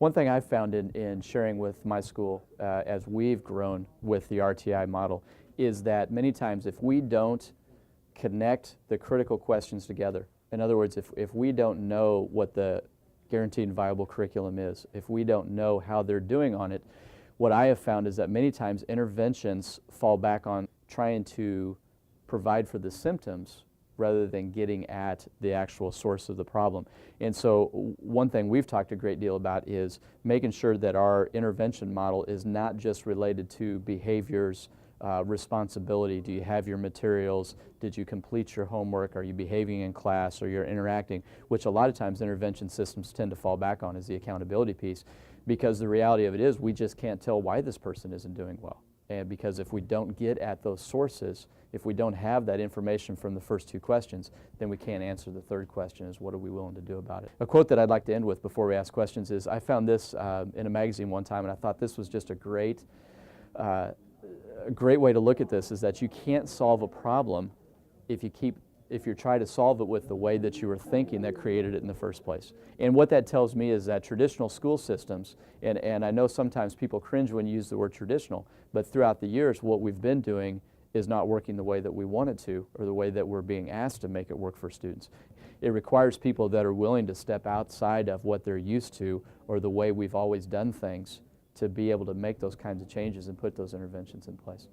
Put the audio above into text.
One thing I've found in sharing with my school as we've grown with the RTI model is that many times if we don't connect the critical questions together, in other words, if we don't know what the guaranteed and viable curriculum is, if we don't know how they're doing on it, what I have found is that many times interventions fall back on trying to provide for the symptoms rather than getting at the actual source of the problem. And so one thing we've talked a great deal about is making sure that our intervention model is not just related to behaviors, responsibility. Do you have your materials? Did you complete your homework? Are you behaving in class? Or you're interacting? Which a lot of times intervention systems tend to fall back on is the accountability piece, because the reality of it is we just can't tell why this person isn't doing well. And because if we don't get at those sources, if we don't have that information from the first two questions, then we can't answer the third question, is what are we willing to do about it? A quote that I'd like to end with before we ask questions is, I found this in a magazine one time, and I thought this was just a great way to look at this, is that you can't solve a problem if you try to solve it with the way that you were thinking that created it in the first place. And what that tells me is that traditional school systems, and I know sometimes people cringe when you use the word traditional, but throughout the years what we've been doing is not working the way that we want it to, or the way that we're being asked to make it work for students. It requires people that are willing to step outside of what they're used to, or the way we've always done things, to be able to make those kinds of changes and put those interventions in place.